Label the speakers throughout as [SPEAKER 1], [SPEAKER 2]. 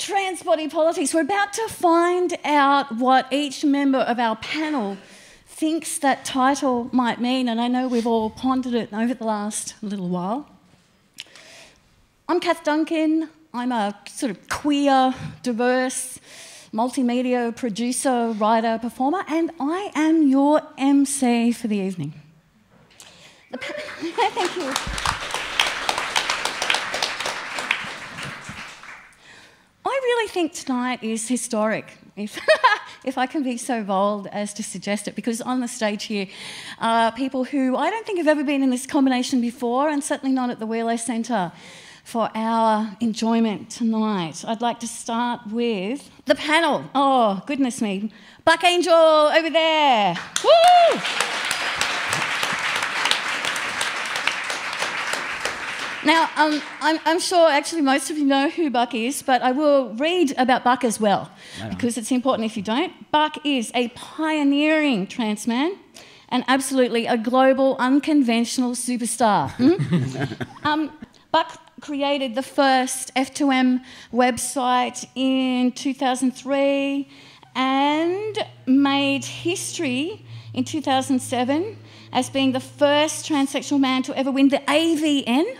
[SPEAKER 1] Trans body politics. We're about to find out what each member of our panel thinks that title might mean, and I know we've all pondered it over the last little while. I'm Kath Duncan. I'm a sort of queer, diverse, multimedia producer, writer, performer, and I am your MC for the evening. Thank you. I really think tonight is historic, if I can be so bold as to suggest it, because on the stage here are people who I don't think have ever been in this combination before, and certainly not at the Wheeler Centre for our enjoyment tonight. I'd like to start with the panel. Oh, goodness me. Buck Angel over there. Woo! Now, I'm sure actually most of you know who Buck is, but I will read about Buck as well, because it's important if you don't. Buck is a pioneering trans man and absolutely a global unconventional superstar. Buck created the first F2M website in 2003 and made history in 2007 as being the first transsexual man to ever win the AVN,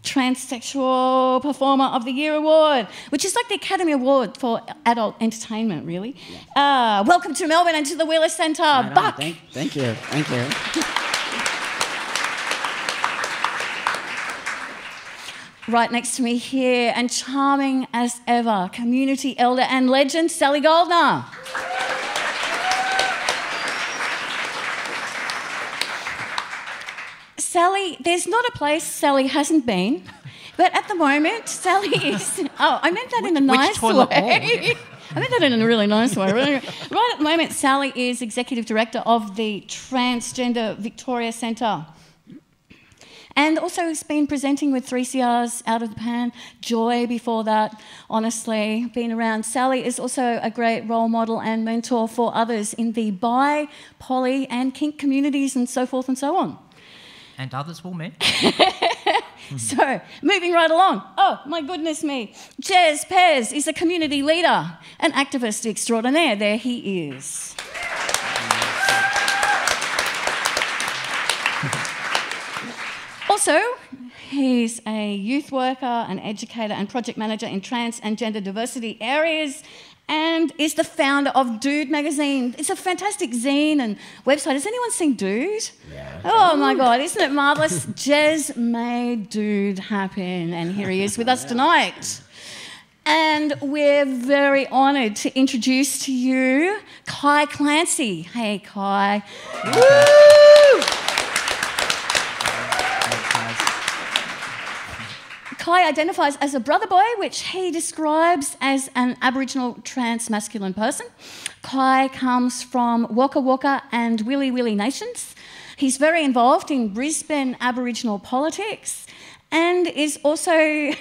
[SPEAKER 1] Transsexual Performer of the Year Award, which is like the Academy Award for adult entertainment, really. Yeah. Welcome to Melbourne and to the Wheeler Centre, Buck.
[SPEAKER 2] Thank you.
[SPEAKER 1] Right next to me here, and charming as ever, community elder and legend, Sally Goldner. Sally, there's not a place Sally hasn't been, but at the moment, Sally is... Oh, I meant that in a nice way. I meant that in a really nice way. Right at the moment, Sally is Executive Director of the Transgender Victoria Centre. And also has been presenting with 3CR's Out of the Pan, Joy before that, honestly, been around. Sally is also a great role model and mentor for others in the bi, poly and kink communities and so forth and so on.
[SPEAKER 3] And others will meet.
[SPEAKER 1] So, moving right along. Oh, my goodness me. Jez Pez is a community leader, an activist extraordinaire. There he is. Also, he's a youth worker, an educator and project manager in trans and gender diversity areas, and is the founder of Dude magazine. It's a fantastic zine and website. Has anyone seen Dude?
[SPEAKER 2] Yeah.
[SPEAKER 1] Oh my God, isn't it marvellous? Jez made Dude happen, and here he is with us tonight. And we're very honoured to introduce to you Kai Clancy. Hey, Kai. Woo! Kai identifies as a brother boy, which he describes as an Aboriginal trans masculine person. Kai comes from Waka Waka and Willy Willy nations. He's very involved in Brisbane Aboriginal politics and is also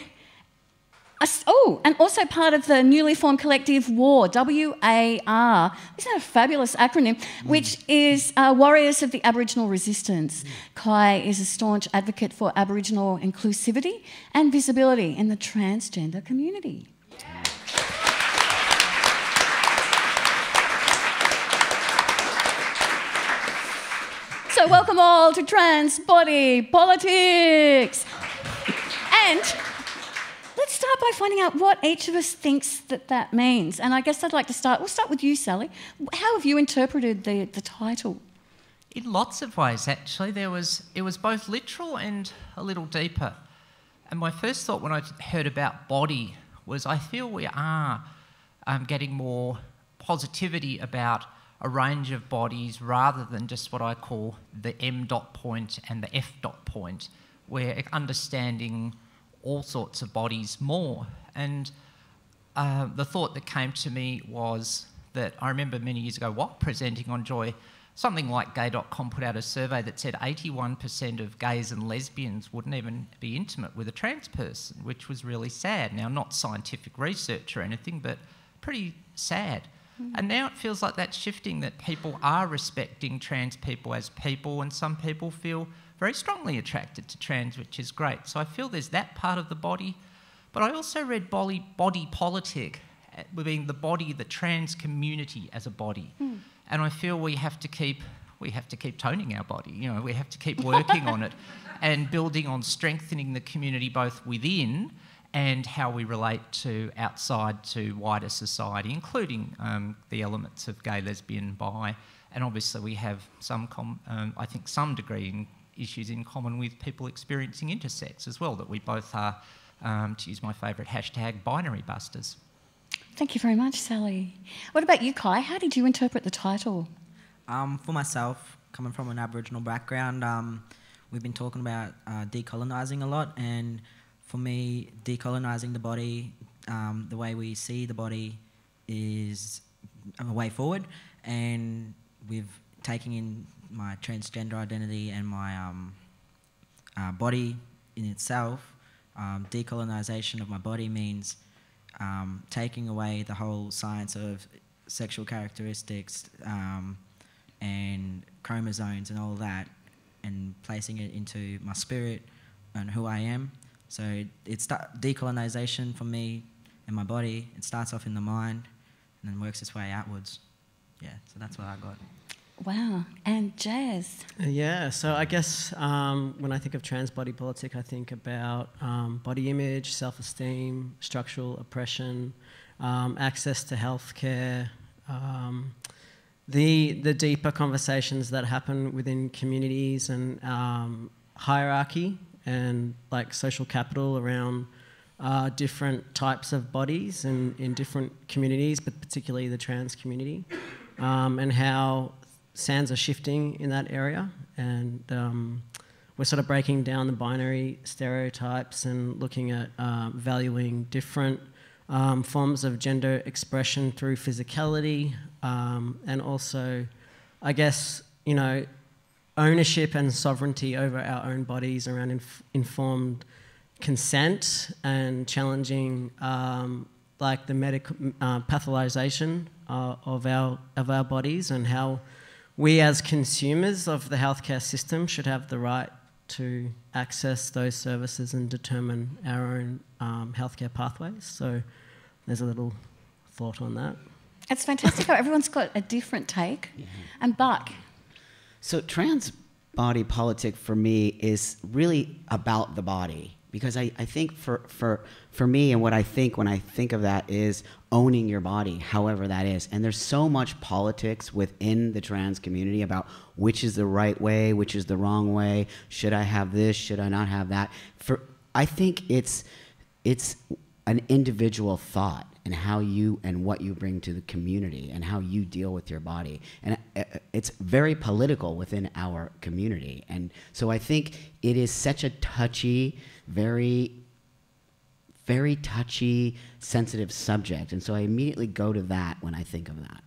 [SPEAKER 1] part of the newly formed collective WAR, W-A-R. Isn't that a fabulous acronym? Which is Warriors of the Aboriginal Resistance. Kai is a staunch advocate for Aboriginal inclusivity and visibility in the transgender community. So welcome all to Trans Body Politics. And let's start by finding out what each of us thinks that means. And I guess I'd like to start... We'll start with you, Sally. How have you interpreted the title?
[SPEAKER 3] In lots of ways, actually. It was both literal and a little deeper. And my first thought when I heard about body was I feel we are getting more positivity about a range of bodies rather than just what I call the M dot point and the F dot point, where understanding all sorts of bodies more. And the thought that came to me was that I remember many years ago while presenting on Joy, something like gay.com put out a survey that said 81% of gays and lesbians wouldn't even be intimate with a trans person, which was really sad. Now, not scientific research or anything, but pretty sad. And now it feels like that's shifting, that people are respecting trans people as people, and some people feel very strongly attracted to trans, which is great. So I feel there's that part of the body. But I also read body politic, being the body, the trans community as a body. And I feel we have to keep toning our body. You know, we have to keep working on it and building on strengthening the community both within and how we relate to outside, to wider society, including the elements of gay, lesbian, bi, and obviously we have some degree in issues in common with people experiencing intersex as well, that we both are, to use my favourite hashtag, binary busters.
[SPEAKER 1] Thank you very much, Sally. What about you, Kai? How did you interpret the title?
[SPEAKER 2] For myself, coming from an Aboriginal background, we've been talking about decolonizing a lot, and for me, decolonizing the body, the way we see the body is a way forward, and with taking in my transgender identity and my body in itself, decolonization of my body means taking away the whole science of sexual characteristics and chromosomes and all that, and placing it into my spirit and who I am. So it's decolonization for me and my body. It starts off in the mind and then works its way outwards. Yeah, so that's what I got.
[SPEAKER 1] Wow. And Jez?
[SPEAKER 4] Yeah, so I guess when I think of trans body politic, I think about body image, self-esteem, structural oppression, access to healthcare, the deeper conversations that happen within communities and hierarchy and like social capital around different types of bodies and in different communities, but particularly the trans community, and how sands are shifting in that area, and we're sort of breaking down the binary stereotypes and looking at valuing different forms of gender expression through physicality, and also, I guess, you know, ownership and sovereignty over our own bodies around informed consent and challenging like the medical pathologization of our bodies, and how we as consumers of the healthcare system should have the right to access those services and determine our own healthcare pathways. So there's a little thought on that.
[SPEAKER 1] It's fantastic how everyone's got a different take. Yeah. And Buck?
[SPEAKER 5] So trans body politic for me is really about the body, because I think for me, and what I think when I think of that is owning your body, however that is. And there's so much politics within the trans community about which is the right way, which is the wrong way. Should I have this? Should I not have that? I think it's an individual thought, and how you and what you bring to the community and how you deal with your body. And it's very political within our community. And so I think it is such a touchy, very, very touchy, sensitive subject. And so I immediately go to that when I think of that.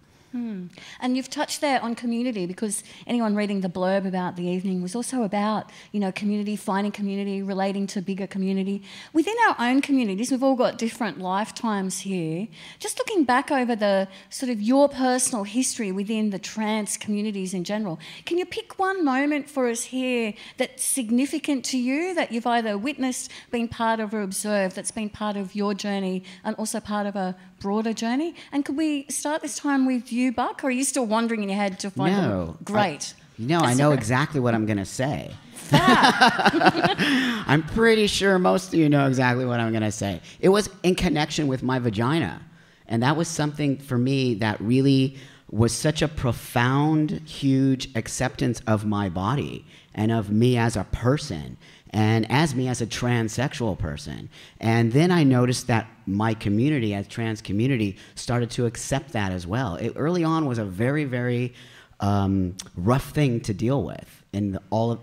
[SPEAKER 1] And you've touched there on community, because anyone reading the blurb about the evening was also about, you know, community, finding community, relating to bigger community. Within our own communities, we've all got different lifetimes here. Just looking back over the sort of your personal history within the trans communities in general, can you pick one moment for us here that's significant to you, that you've either witnessed, been part of, or observed, that's been part of your journey and also part of a broader journey? And could we start this time with you, Buck, or are you still wandering in your head to find them? Great.
[SPEAKER 5] I know exactly what I'm going to say. I'm pretty sure most of you know exactly what I'm going to say. It was in connection with my vagina. And that was something for me that really was such a profound, huge acceptance of my body and of me as a person, and as me as a transsexual person. And then I noticed that my community, as trans community, started to accept that as well. It early on was a very, very rough thing to deal with.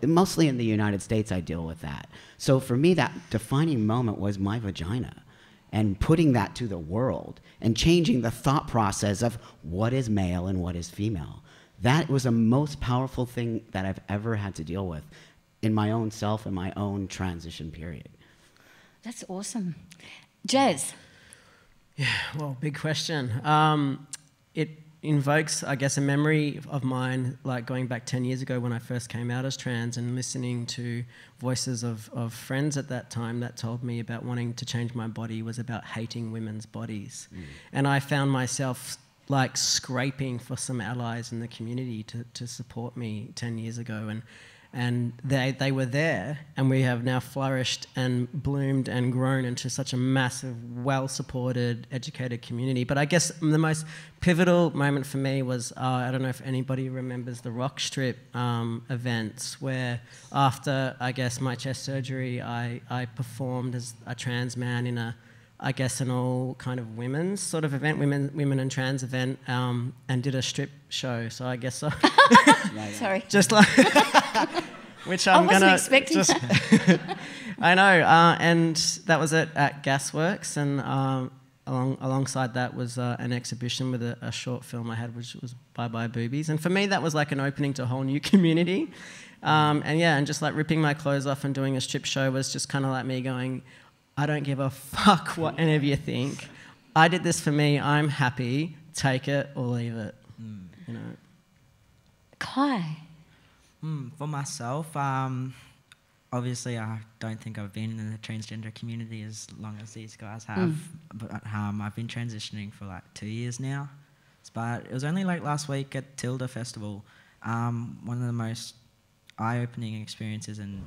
[SPEAKER 5] Mostly in the United States, I deal with that. So for me, that defining moment was my vagina, and putting that to the world and changing the thought process of what is male and what is female. That was the most powerful thing that I've ever had to deal with in my own self and my own transition period.
[SPEAKER 1] That's awesome. Jez?
[SPEAKER 4] Yeah, well, big question. invokes, I guess, a memory of mine, like going back 10 years ago when I first came out as trans and listening to voices of friends at that time that told me about wanting to change my body was about hating women's bodies. And I found myself like scraping for some allies in the community to support me 10 years ago. And they were there, and we have now flourished and bloomed and grown into such a massive, well-supported, educated community. But I guess the most pivotal moment for me was, I don't know if anybody remembers the Rock Strip events, where after, I guess, my chest surgery, I performed as a trans man in an all kind of women's sort of event, women and trans event, and did a strip show. So I guess
[SPEAKER 1] Sorry.
[SPEAKER 4] Just like which I'm
[SPEAKER 1] I wasn't
[SPEAKER 4] gonna
[SPEAKER 1] expecting
[SPEAKER 4] just
[SPEAKER 1] that.
[SPEAKER 4] I know, and that was at Gasworks, and alongside that was an exhibition with a short film I had, which was Bye Bye Boobies, and for me that was like an opening to a whole new community, and just like ripping my clothes off and doing a strip show was just kind of like me going, I don't give a fuck what any of you think. I did this for me. I'm happy. Take it or leave it. You know.
[SPEAKER 1] Kai.
[SPEAKER 2] For myself, obviously I don't think I've been in the transgender community as long as these guys have, but I've been transitioning for like 2 years now. But it was only like last week at Tilda Festival, one of the most eye-opening experiences, and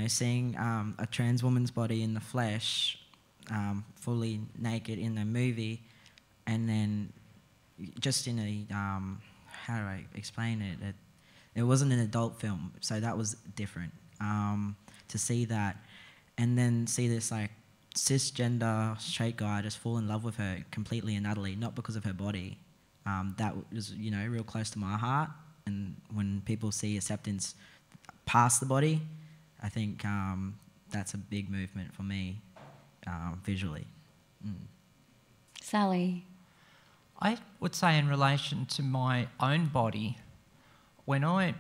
[SPEAKER 2] seeing a trans woman's body in the flesh, fully naked in the movie, and then just in a, how do I explain it? It wasn't an adult film, so that was different. To see that, and then see this like cisgender straight guy just fall in love with her completely and utterly, not because of her body. That was, real close to my heart. And when people see acceptance past the body, I think that's a big movement for me, visually.
[SPEAKER 1] Sally.
[SPEAKER 3] I would say in relation to my own body, when I'll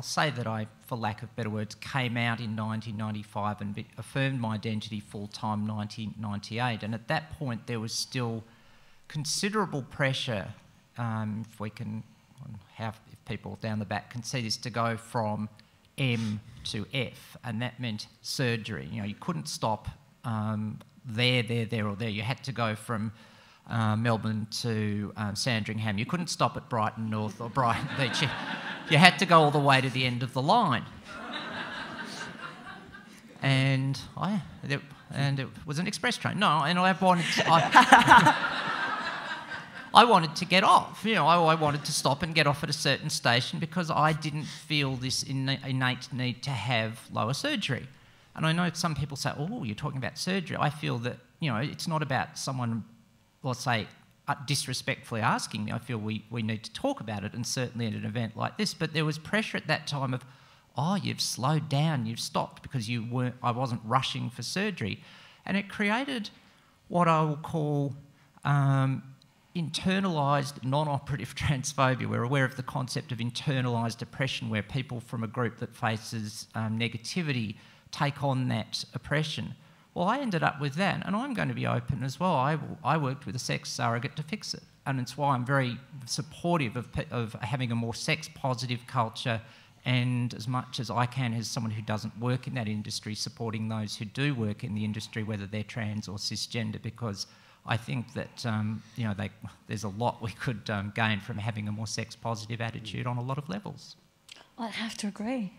[SPEAKER 3] say that I, for lack of better words, came out in 1995 and affirmed my identity full-time 1998, and at that point there was still considerable pressure, if people down the back can see this, to go from M to F, and that meant surgery. You couldn't stop there, or there. You had to go from Melbourne to Sandringham. You couldn't stop at Brighton North or Brighton Beach. You had to go all the way to the end of the line. And it was an express train. No, and I wanted to get off. I wanted to stop and get off at a certain station because I didn't feel this innate need to have lower surgery. And I know some people say, oh, you're talking about surgery. I feel that, it's not about someone, let's say, disrespectfully asking me. I feel we need to talk about it, and certainly at an event like this. But there was pressure at that time of, oh, you've slowed down, you've stopped because I wasn't rushing for surgery. And it created what I will call internalised non-operative transphobia. We're aware of the concept of internalised depression, where people from a group that faces negativity take on that oppression. Well, I ended up with that, and I'm going to be open as well. I worked with a sex surrogate to fix it, and it's why I'm very supportive of having a more sex-positive culture, and as much as I can, as someone who doesn't work in that industry, supporting those who do work in the industry, whether they're trans or cisgender, because I think that there's a lot we could gain from having a more sex-positive attitude on a lot of levels.
[SPEAKER 1] I'd have to agree.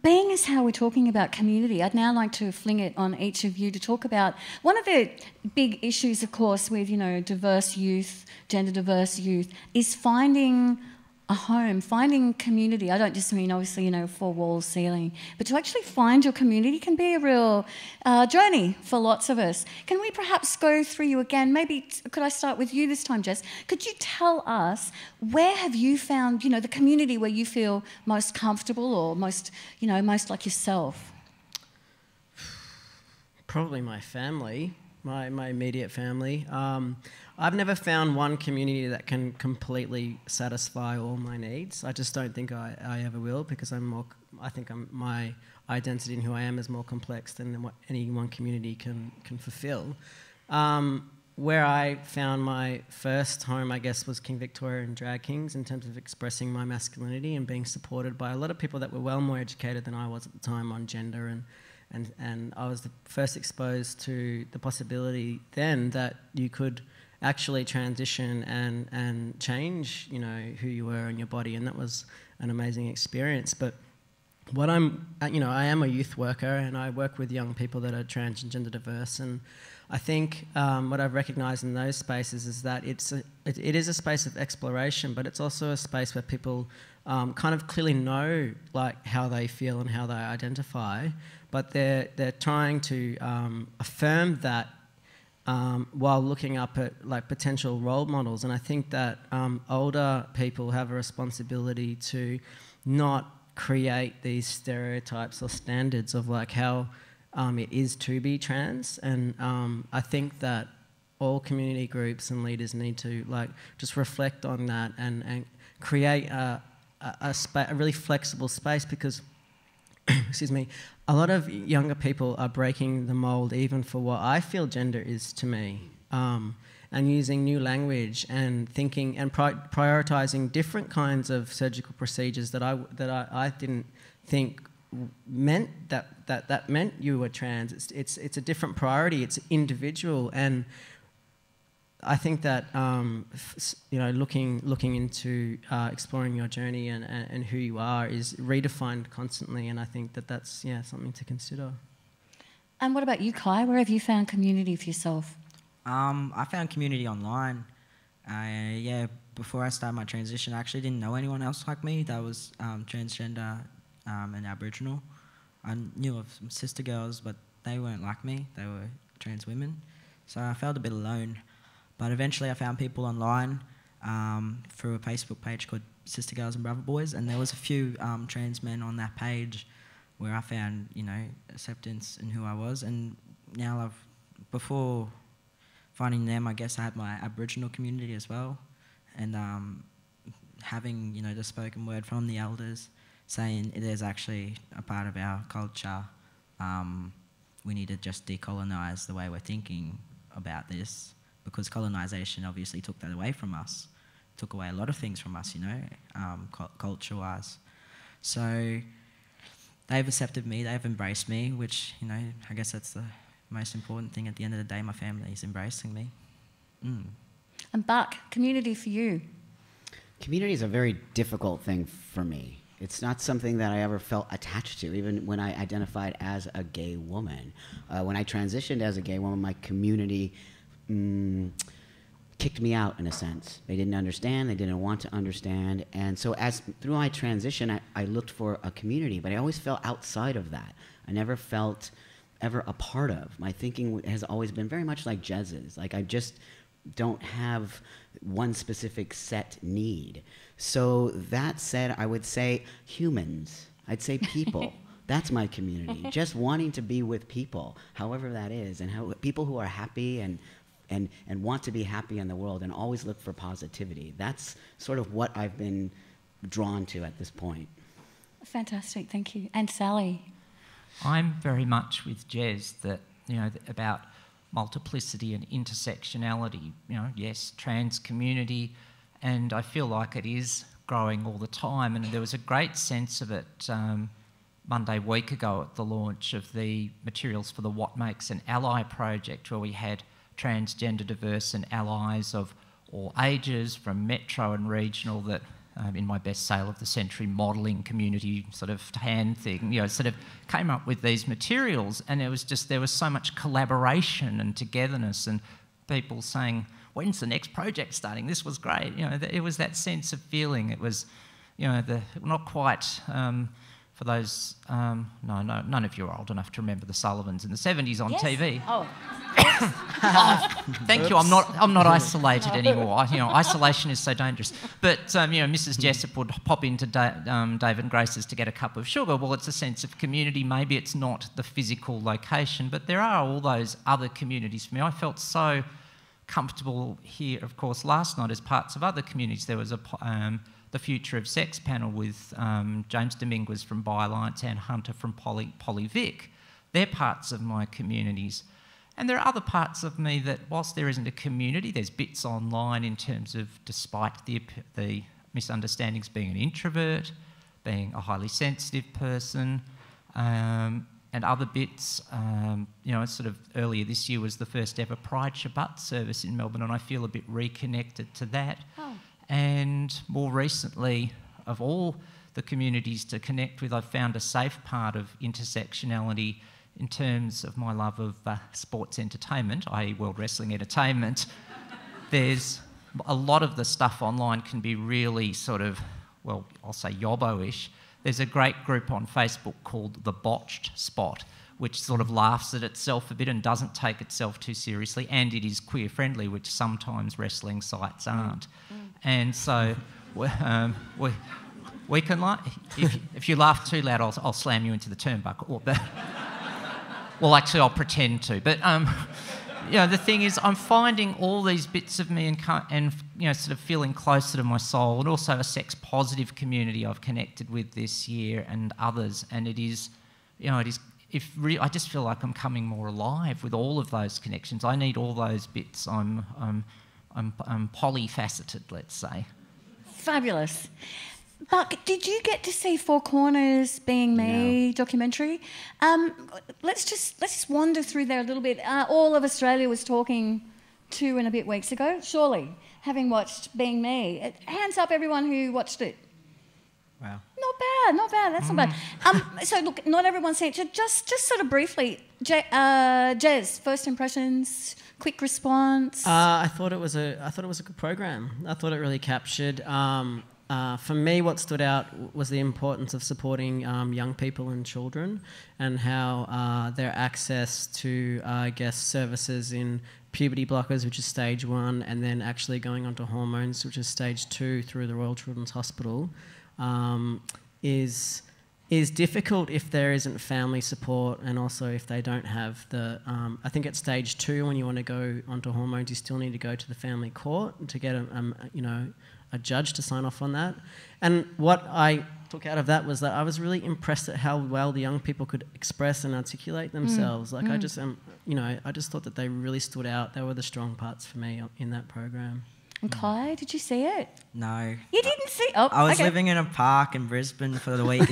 [SPEAKER 1] Being as how we're talking about community, I'd now like to fling it on each of you to talk about one of the big issues, of course, with diverse youth, gender diverse youth, is finding a home, finding community. I don't just mean, obviously, four walls, ceiling, but to actually find your community can be a real journey for lots of us. Can we perhaps go through you again? Maybe, could I start with you this time, Jez? Could you tell us, where have you found, the community where you feel most comfortable or most, most like yourself?
[SPEAKER 4] Probably my family, my immediate family. I've never found one community that can completely satisfy all my needs. I just don't think I ever will, because my identity and who I am is more complex than what any one community can fulfill. where I found my first home, I guess, was King Victoria and Drag Kings in terms of expressing my masculinity and being supported by a lot of people that were well more educated than I was at the time on gender, and I was first exposed to the possibility then that you could actually transition and change, you know, who you were in your body, and that was an amazing experience. But what I'm, you know, I am a youth worker and I work with young people that are trans and gender diverse, and I think what I've recognised in those spaces is that it is a space of exploration, but it's also a space where people kind of clearly know like how they feel and how they identify, but they're trying to affirm that while looking up at like potential role models. And I think that older people have a responsibility to not create these stereotypes or standards of like how it is to be trans, and I think that all community groups and leaders need to like just reflect on that and create a really flexible space, because excuse me, a lot of younger people are breaking the mold even for what I feel gender is to me, and using new language and thinking and prioritising different kinds of surgical procedures that I didn't think meant that meant you were trans. It's a different priority. It's individual, and I think that you know, looking into exploring your journey and who you are is redefined constantly, and I think that that's something to consider.
[SPEAKER 1] And what about you, Kai? Where have you found community for yourself?
[SPEAKER 2] I found community online. Before I started my transition, I actually didn't know anyone else like me that was transgender and Aboriginal. I knew of some sister girls, but they weren't like me. They were trans women. So I felt a bit alone. But eventually I found people online through a Facebook page called Sister Girls and Brother Boys, and there was a few trans men on that page where I found, you know, acceptance in who I was. And now before finding them, I guess I had my Aboriginal community as well, and having, you know, the spoken word from the elders saying it is actually a part of our culture. We need to just decolonize the way we're thinking about this, because colonisation obviously took that away from us, took away a lot of things from us, you know, culture-wise. So they've accepted me, they've embraced me, which, you know, I guess that's the most important thing at the end of the day. My family is embracing me.
[SPEAKER 1] And Buck, community for you?
[SPEAKER 5] Community is a very difficult thing for me. It's not something that I ever felt attached to, even when I identified as a gay woman. When I transitioned as a gay woman, my community kicked me out, in a sense. They didn't understand, they didn't want to understand, and so through my transition, I looked for a community, but I always felt outside of that. I never felt ever a part of. My thinking has always been very much like Jez's. Like, I just don't have one specific set need. So that said, I would say humans. I'd say people. That's my community. Just wanting to be with people, however that is, and people who are happy and want to be happy in the world and always look for positivity. That's sort of what I've been drawn to at this point.
[SPEAKER 1] Fantastic, thank you. And Sally?
[SPEAKER 3] I'm very much with Jez that, you know, about multiplicity and intersectionality. You know, yes, trans community, and I feel like it is growing all the time. And there was a great sense of it Monday week ago at the launch of the materials for the What Makes an Ally project, where we had transgender diverse and allies of all ages, from metro and regional, that in my best sale of the century modelling community sort of hand thing, you know, sort of came up with these materials, and it was just, there was so much collaboration and togetherness, and people saying, when's the next project starting? This was great. You know, it was that sense of feeling. It was, you know, not quite, for those, no, none of you are old enough to remember the Sullivans in the 70s on TV.
[SPEAKER 1] Oh.
[SPEAKER 3] Thank you. I'm not isolated anymore. You know, isolation is so dangerous. But you know, Mrs. Jessup would pop into David and Grace's to get a cup of sugar. Well, it's a sense of community. Maybe it's not the physical location, but there are all those other communities for me. I felt so comfortable here, of course, last night as parts of other communities. There was the Future of Sex panel with James Dominguez from Bi Alliance and Hunter from Politic. They're parts of my communities. And there are other parts of me that, whilst there isn't a community, there's bits online in terms of, despite the misunderstandings, being an introvert, being a highly sensitive person, and other bits. You know, sort of earlier this year was the first ever Pride Shabbat service in Melbourne, and I feel a bit reconnected to that.
[SPEAKER 1] Oh.
[SPEAKER 3] And more recently, of all the communities to connect with, I've found a safe part of intersectionality in terms of my love of sports entertainment, i.e. World Wrestling Entertainment. There's a lot of the stuff online can be really sort of, well, I'll say yobbo-ish. There's a great group on Facebook called The Botched Spot, which sort of laughs at itself a bit and doesn't take itself too seriously, and it is queer-friendly, which sometimes wrestling sites aren't. And so we can laugh. If you laugh too loud, I'll slam you into the turnbuckle. Well, actually, I'll pretend to. But you know, the thing is, I'm finding all these bits of me and you know, sort of feeling closer to my soul, and also a sex-positive community I've connected with this year and others. And it is, you know, I just feel like I'm coming more alive with all of those connections. I need all those bits. I'm polyfaceted, let's say.
[SPEAKER 1] Fabulous. Buck, did you get to see Four Corners Being Me documentary? Let's just wander through there a little bit. All of Australia was talking 2 and a bit weeks ago, surely, having watched Being Me. Hands up everyone who watched it.
[SPEAKER 2] Wow.
[SPEAKER 1] Not bad, that's not bad. So look, not everyone's seen it. So just sort of briefly, Jez, first impressions, quick response.
[SPEAKER 4] I thought it was a good program. I thought it really captured. For me, what stood out was the importance of supporting young people and children, and how their access to, I guess, services in puberty blockers, which is stage 1, and then actually going on to hormones, which is stage 2 through the Royal Children's Hospital, is difficult if there isn't family support, and also if they don't have the... I think at stage 2, when you want to go onto hormones, you still need to go to the family court to get a judge to sign off on that. And what I took out of that was that I was really impressed at how well the young people could express and articulate themselves. I just I just thought that they really stood out. They were the strong parts for me in that program.
[SPEAKER 1] And Kai, did you see it?
[SPEAKER 2] No.
[SPEAKER 1] You didn't see? Oh,
[SPEAKER 2] I was living in a park in Brisbane for the week.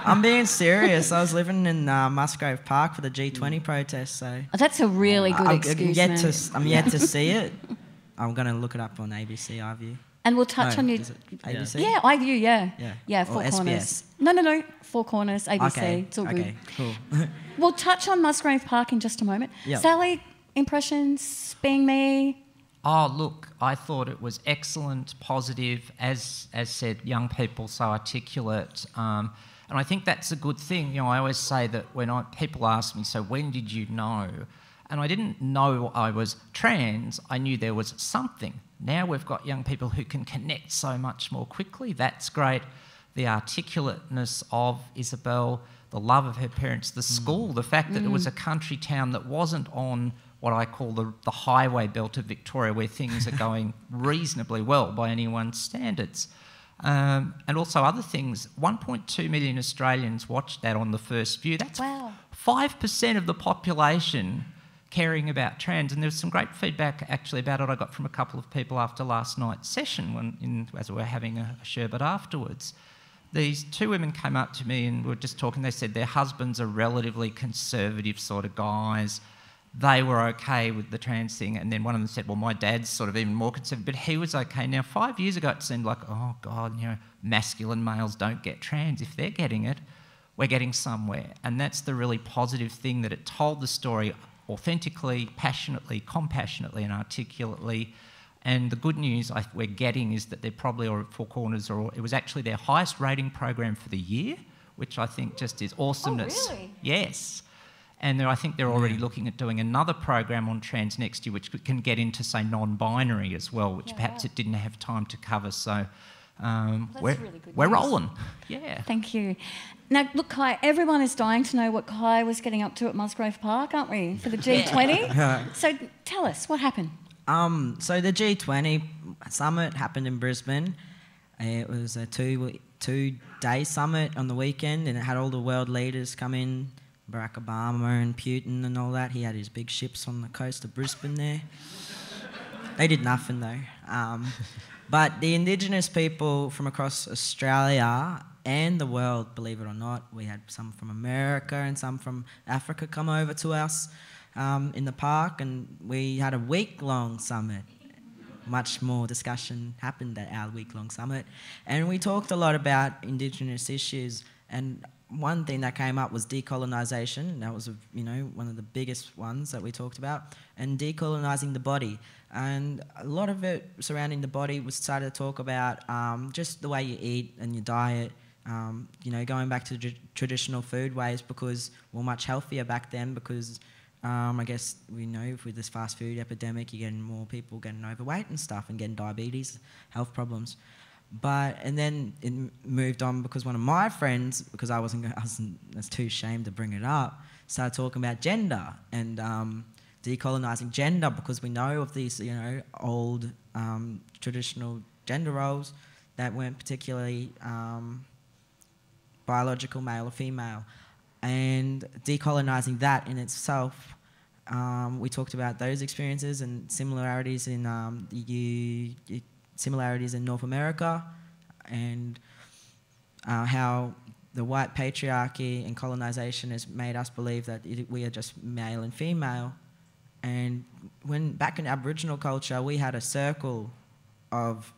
[SPEAKER 2] I'm being serious. I was living in Musgrave Park for the G20 protest. So
[SPEAKER 1] that's a really good excuse.
[SPEAKER 2] I'm yet to see it. I'm going to look it up on ABC iView.
[SPEAKER 1] And we'll touch on you.
[SPEAKER 2] Is it ABC?
[SPEAKER 1] Yeah, iView, yeah. Four
[SPEAKER 2] or
[SPEAKER 1] Corners.
[SPEAKER 2] SBS.
[SPEAKER 1] No. Four Corners, ABC.
[SPEAKER 2] Okay.
[SPEAKER 1] It's all good.
[SPEAKER 2] Okay, cool.
[SPEAKER 1] We'll touch on Musgrave Park in just a moment.
[SPEAKER 2] Yep.
[SPEAKER 1] Sally, impressions, Being Me?
[SPEAKER 3] Oh, look, I thought it was excellent, positive, as said, young people so articulate. And I think that's a good thing. You know, I always say that when people ask me, so when did you know? And I didn't know I was trans. I knew there was something. Now we've got young people who can connect so much more quickly. That's great. The articulateness of Isabel, the love of her parents, the school, the fact that it was a country town that wasn't on what I call the highway belt of Victoria, where things are going reasonably well by anyone's standards. And also other things. 1.2 million Australians watched that on the first view. That's 5% of the population caring about trans, and there was some great feedback actually about it I got from a couple of people after last night's session as we were having a sherbet afterwards. These 2 women came up to me and we were just talking. They said their husbands are relatively conservative sort of guys. They were okay with the trans thing, and then one of them said, well, my dad's sort of even more conservative, but he was okay. Now, 5 years ago it seemed like, oh God, you know, masculine males don't get trans. If they're getting it, we're getting somewhere. And that's the really positive thing, that it told the story authentically, passionately, compassionately and articulately. And the good news we're getting is that they're probably, or Four Corners, it was actually their highest rating program for the year, which I think just is awesomeness.
[SPEAKER 1] Oh, really?
[SPEAKER 3] Yes. And I think they're already looking at doing another program on trans next year, which can get into, say, non-binary as well, which perhaps it didn't have time to cover. So we're rolling. Yeah.
[SPEAKER 1] Thank you. Now, look, Kai, everyone is dying to know what Kai was getting up to at Musgrave Park, aren't we, for the G20? So tell us, what happened?
[SPEAKER 2] So the G20 summit happened in Brisbane. It was a two-day summit on the weekend, and it had all the world leaders come in Barack Obama and Putin and all that. He had his big ships on the coast of Brisbane there. They did nothing though. But the Indigenous people from across Australia and the world, believe it or not, we had some from America and some from Africa come over to us in the park, and we had a week-long summit. Much more discussion happened at our week-long summit, and we talked a lot about Indigenous issues. And one thing that came up was decolonisation. That was, one of the biggest ones that we talked about, and decolonising the body. And a lot of it surrounding the body was started to talk about just the way you eat and your diet. Going back to traditional food ways, because we're much healthier back then, because I guess we know with this fast food epidemic, you're getting more people getting overweight and stuff and getting diabetes, health problems. And then it moved on because one of my friends, because I was too ashamed to bring it up, started talking about gender and decolonising gender, because we know of these, old traditional gender roles that weren't particularly biological, male or female, and decolonising that in itself. We talked about those experiences and similarities in similarities in North America, and how the white patriarchy and colonisation has made us believe that we are just male and female. And when back in Aboriginal culture, we had a circle of,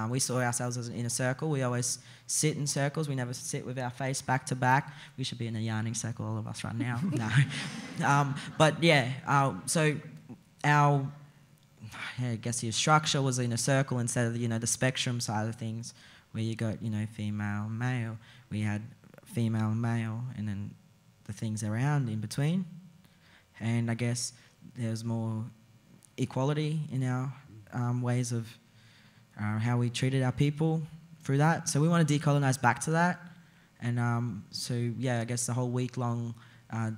[SPEAKER 2] we saw ourselves as in a circle. We always sit in circles. We never sit with our face back to back. We should be in a yarning circle, all of us right now. No. So our, I guess your structure was in a circle instead of, the spectrum side of things, where you got, female, male. We had female and male, and then the things around in between. And I guess there's more equality in our ways of how we treated our people through that. So we want to decolonise back to that. And I guess the whole week-long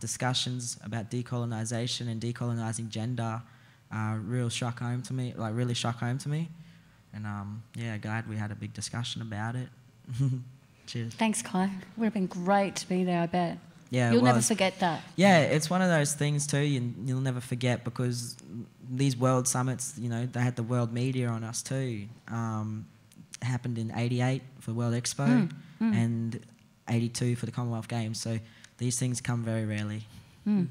[SPEAKER 2] discussions about decolonisation and decolonising gender really struck home to me. And glad we had a big discussion about it. Cheers.
[SPEAKER 1] Thanks, Kai. Would have been great to be there, I bet.
[SPEAKER 2] Yeah,
[SPEAKER 1] You'll never forget that.
[SPEAKER 2] Yeah, it's one of those things too you'll never forget, because these world summits, they had the world media on us too. Happened in '88 for World Expo and '82 for the Commonwealth Games. So these things come very rarely. And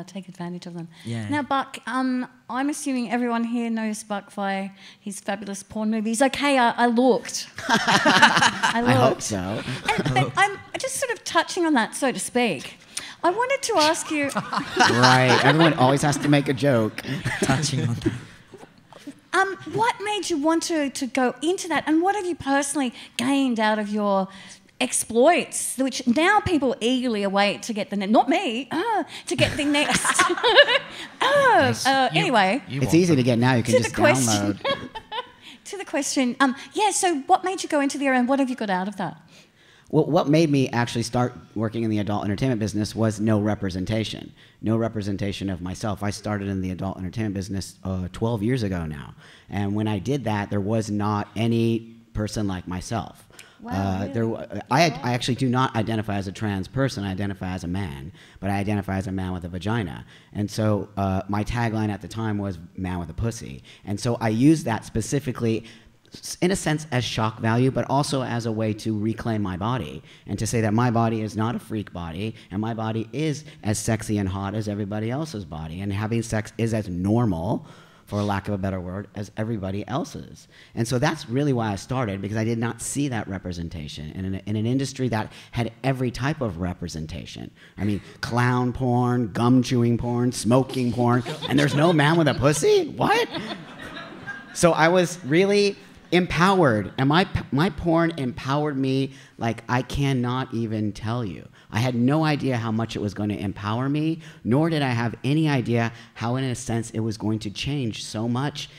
[SPEAKER 2] take advantage of them. Yeah.
[SPEAKER 1] Now, Buck, I'm assuming everyone here knows Buck by his fabulous porn movies. Okay, I looked. I
[SPEAKER 5] hope so.
[SPEAKER 1] But I'm just sort of touching on that, so to speak. I wanted to ask you...
[SPEAKER 5] Right, everyone always has to make a joke.
[SPEAKER 2] Touching on that.
[SPEAKER 1] What made you want to go into that, and what have you personally gained out of your exploits, which now people eagerly await to get the not me to get the next anyway,
[SPEAKER 5] it's easy to get now. You can just download.
[SPEAKER 1] To the question, so what made you go into the area, and what have you got out of that?
[SPEAKER 5] Well, what made me actually start working in the adult entertainment business was no representation of myself. I started in the adult entertainment business 12 years ago now, and when I did that, there was not any person like myself.
[SPEAKER 1] Wow, really?
[SPEAKER 5] I actually do not identify as a trans person. I identify as a man, but I identify as a man with a vagina. And so my tagline at the time was "man with a pussy." And so I used that specifically, in a sense, as shock value, but also as a way to reclaim my body and to say that my body is not a freak body, and my body is as sexy and hot as everybody else's body, and having sex is as normal, for lack of a better word, as everybody else's. And so that's really why I started, because I did not see that representation in an industry that had every type of representation. I mean, clown porn, gum chewing porn, smoking porn, and there's no man with a pussy? What? So I was really empowered, and my porn empowered me like I cannot even tell you. I had no idea how much it was going to empower me, nor did I have any idea how, in a sense, it was going to change so much,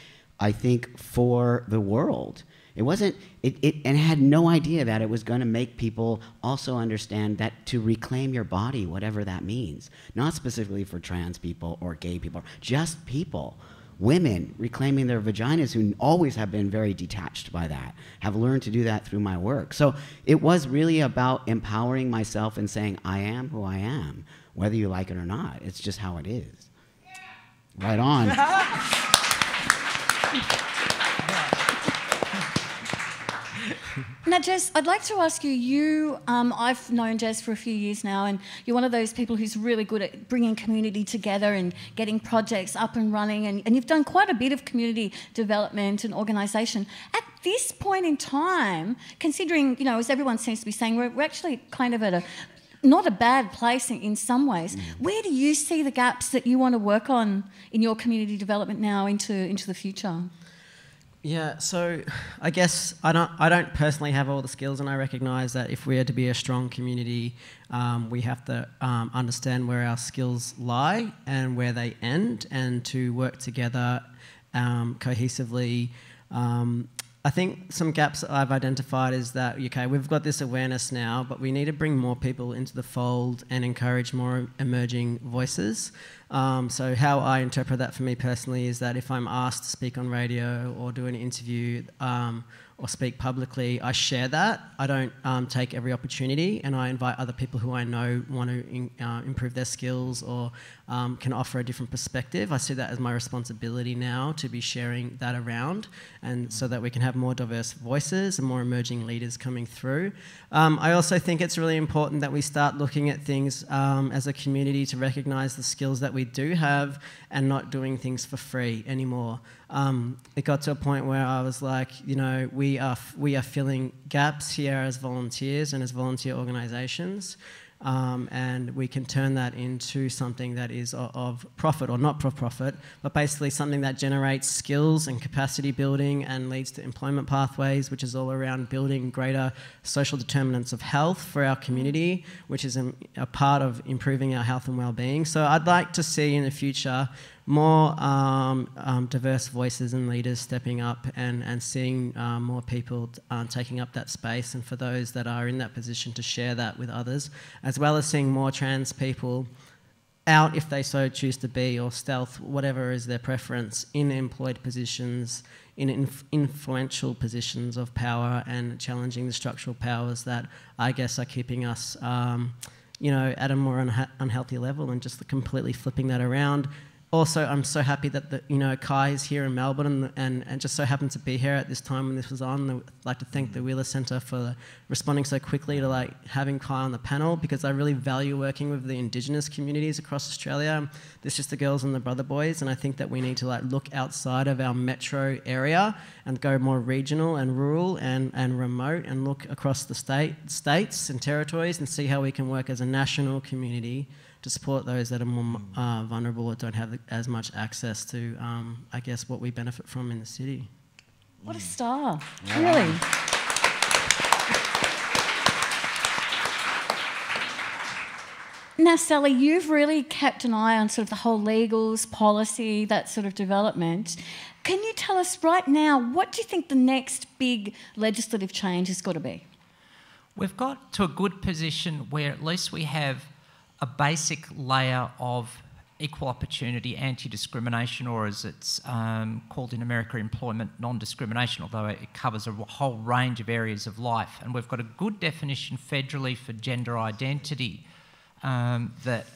[SPEAKER 5] I think, for the world. It wasn't, and I had no idea that it was going to make people also understand that to reclaim your body, whatever that means, not specifically for trans people or gay people, just people. women reclaiming their vaginas who always have been very detached by that, have learned to do that through my work. So it was really about empowering myself and saying, I am who I am, whether you like it or not. It's just how it is. Right on.
[SPEAKER 1] Now, Jez, I'd like to ask you, I've known Jez for a few years now, and you're one of those people who's really good at bringing community together and getting projects up and running, and you've done quite a bit of community development and organisation. At this point in time, considering, you know, as everyone seems to be saying, we're actually kind of at not a bad place in some ways. Where do you see the gaps that you want to work on in your community development now into the future?
[SPEAKER 4] Yeah, so I guess I don't personally have all the skills, and I recognise that if we are to be a strong community, we have to understand where our skills lie and where they end, and to work together cohesively. I think some gaps that I've identified is that, okay, we've got this awareness now, but we need to bring more people into the fold and encourage more emerging voices. So how I interpret that for me personally is that if I'm asked to speak on radio or do an interview or speak publicly, I share that. I don't take every opportunity, and I invite other people who I know want to improve their skills or can offer a different perspective. I see that as my responsibility now to be sharing that around, and so that we can have more diverse voices and more emerging leaders coming through. I also think it's really important that we start looking at things as a community to recognise the skills that we do have and not doing things for free anymore. It got to a point where I was like, you know, we are filling gaps here as volunteers and as volunteer organisations, and we can turn that into something that is of profit or not for profit, but basically something that generates skills and capacity building and leads to employment pathways, which is all around building greater social determinants of health for our community, which is a part of improving our health and well-being. So I'd like to see in the future more diverse voices and leaders stepping up and seeing more people taking up that space, and for those that are in that position to share that with others, as well as seeing more trans people out, if they so choose to be, or stealth, whatever is their preference, in employed positions, in influential positions of power, and challenging the structural powers that I guess are keeping us you know, at a more unhealthy level, and just completely flipping that around. Also, I'm so happy that you know, Kai is here in Melbourne and just so happened to be here at this time when this was on. I'd like to thank the Wheeler Centre for responding so quickly to having Kai on the panel, because I really value working with the Indigenous communities across Australia. There's just the girls and the brother boys, and I think that we need to look outside of our metro area and go more regional and rural and remote, and look across the states and territories and see how we can work as a national community to support those that are more vulnerable or don't have as much access to, I guess, what we benefit from in the city.
[SPEAKER 1] What a star, really. Now, Sally, you've really kept an eye on sort of the whole legals, policy, that sort of development. Can you tell us right now, what do you think the next big legislative change has got to be?
[SPEAKER 3] We've got to a good position where at least we have a basic layer of equal opportunity anti-discrimination, or as it's called in America, employment non-discrimination, although it covers a whole range of areas of life. And we've got a good definition federally for gender identity that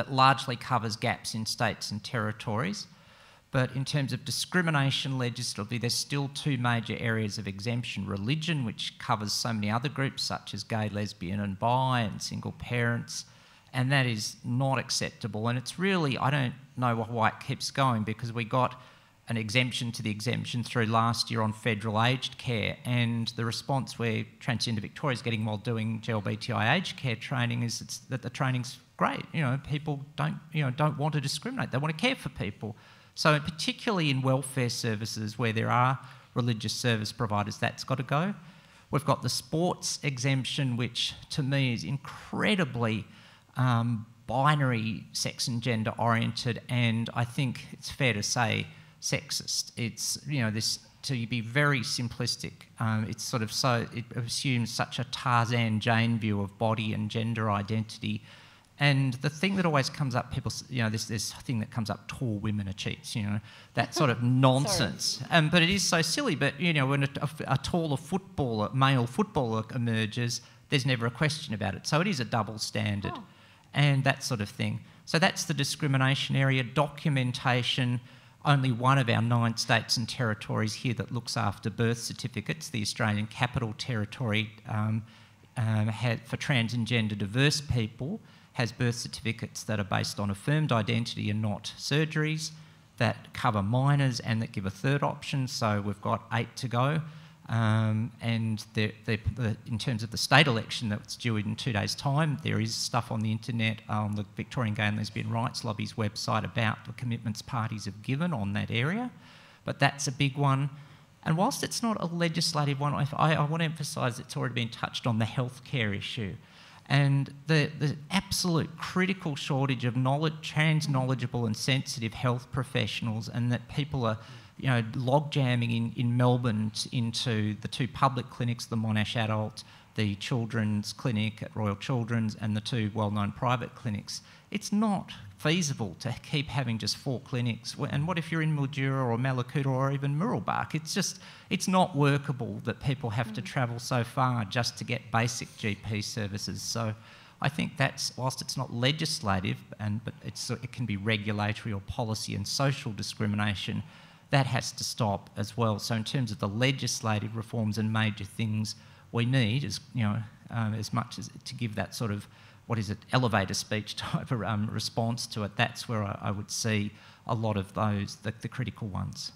[SPEAKER 3] largely covers gaps in states and territories. But in terms of discrimination legislatively, there's still two major areas of exemption. Religion, which covers so many other groups such as gay, lesbian and bi and single parents, and that is not acceptable. And it's really, I don't know why it keeps going, because we got an exemption to the exemption through last year on federal aged care, and the response where Transgender Victoria is getting while doing GLBTI aged care training is that the training's great. You know, people don't want to discriminate. They want to care for people. So particularly in welfare services where there are religious service providers, that's got to go. We've got the sports exemption, which to me is incredibly binary, sex and gender oriented, and I think it's fair to say sexist. It's, you know, this, to be very simplistic, it's sort of so, it assumes such a Tarzan Jane view of body and gender identity, And the thing that always comes up, people, this thing that comes up, tall women are cheats, that sort of nonsense. But it is so silly. But, when a taller footballer, male footballer emerges, there's never a question about it. So it is a double standard and that sort of thing. So that's the discrimination area. Documentation, only one of our 9 states and territories here that looks after birth certificates, the Australian Capital Territory for trans and gender diverse people, has birth certificates that are based on affirmed identity and not surgeries, that cover minors and that give a third option. So we've got 8 to go. And in terms of the state election that's due in 2 days' time, there is stuff on the internet on the Victorian Gay and Lesbian Rights Lobby's website about the commitments parties have given on that area. But that's a big one. And whilst it's not a legislative one, I want to emphasise it's already been touched on, the healthcare issue. And the absolute critical shortage of trans knowledgeable and sensitive health professionals, and that people are log jamming in Melbourne into the 2 public clinics, the Monash Adult, the Children's Clinic at Royal Children's, and the 2 well-known private clinics. It's not feasible to keep having just 4 clinics. And what if you're in Mildura or Mallacoota or even Murrelbach? It's not workable that people have to travel so far just to get basic GP services. So I think that's, whilst it's not legislative, but it can be regulatory or policy and social discrimination, that has to stop as well. So in terms of the legislative reforms and major things we need, as much as to give that sort of, elevator speech type of response to it, that's where I would see a lot of those, the critical ones.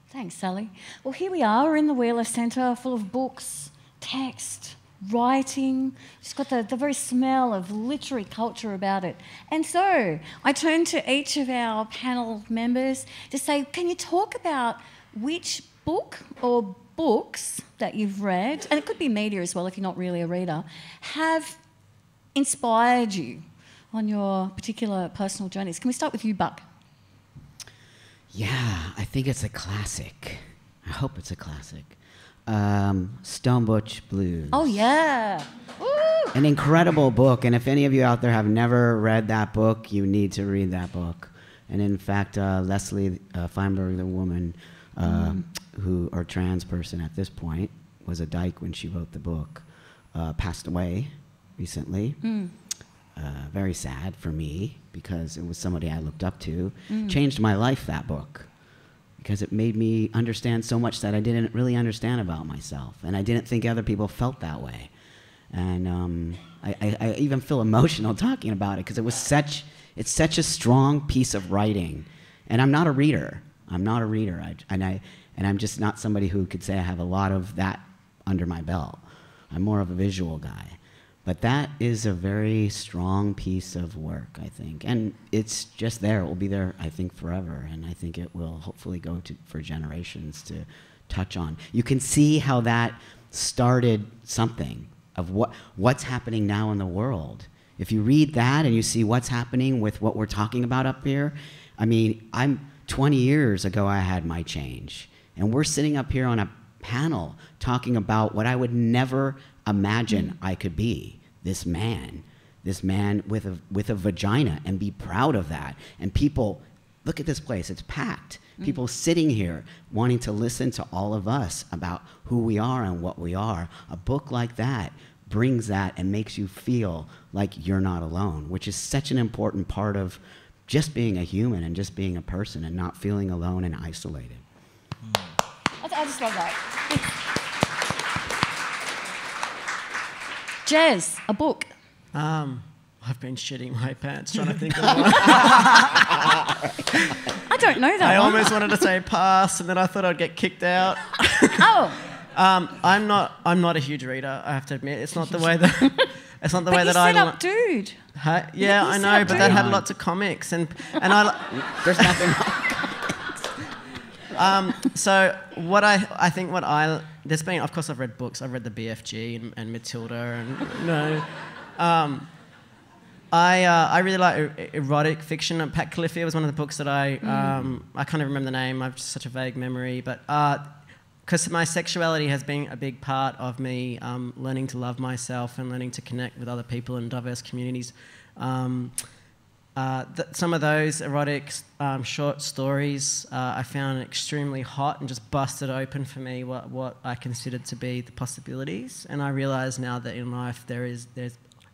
[SPEAKER 1] Thanks, Sally. Well, here we are. We're in the Wheeler Centre, full of books, text, writing. It's got the very smell of literary culture about it. And so I turn to each of our panel members to say, can you talk about which book or books that you've read, and it could be media as well if you're not really a reader, have inspired you on your particular personal journeys? Can we start with you, Buck?
[SPEAKER 5] Yeah, I think it's a classic. I hope it's a classic. Stone Butch Blues.
[SPEAKER 1] Oh, yeah. Woo!
[SPEAKER 5] An incredible book, and if any of you out there have never read that book, you need to read that book. And in fact, Leslie Feinberg, the woman or trans person at this point, was a dyke when she wrote the book, passed away recently. Very sad for me, because it was somebody I looked up to. Changed my life, that book, because it made me understand so much that I didn't really understand about myself, and I didn't think other people felt that way. And I even feel emotional talking about it, because it's such a strong piece of writing. And I'm not a reader. I'm I'm just not somebody who could say I have a lot of that under my belt. I'm more of a visual guy. But that is a very strong piece of work, I think. And it's just there. It will be there, I think, forever. And I think it will hopefully go for generations to touch on. You can see how that started something of what's happening now in the world. If you read that and you see what's happening with what we're talking about up here, I mean, 20 years ago I had my change. And we're sitting up here on a panel talking about what I would never imagine I could be. This man with a vagina, and be proud of that. And people, look at this place, it's packed. People sitting here wanting to listen to all of us about who we are and what we are. A book like that brings that and makes you feel like you're not alone, which is such an important part of just being a human and just being a person and not feeling alone and isolated.
[SPEAKER 1] I just love that. Jez, a book.
[SPEAKER 4] I've been shitting my pants trying to think of one.
[SPEAKER 1] I don't know that
[SPEAKER 4] I
[SPEAKER 1] one.
[SPEAKER 4] almost wanted to say pass, and then I thought I'd get kicked out.
[SPEAKER 1] Oh.
[SPEAKER 4] I'm not a huge reader, I have to admit. It's not the way that it's not the way that
[SPEAKER 1] I. Set up, dude.
[SPEAKER 4] Huh? Yeah, I know, but that had lots of comics, and I.
[SPEAKER 5] There's nothing.
[SPEAKER 4] So what I think there's been, of course I've read books. I've read the BFG and Matilda, and I really like erotic fiction. Pat Califia was one of the books that I can't even remember the name. I've just such a vague memory, but because my sexuality has been a big part of me learning to love myself and learning to connect with other people in diverse communities. Some of those erotic short stories I found extremely hot and just busted open for me what I considered to be the possibilities. And I realise now that in life there's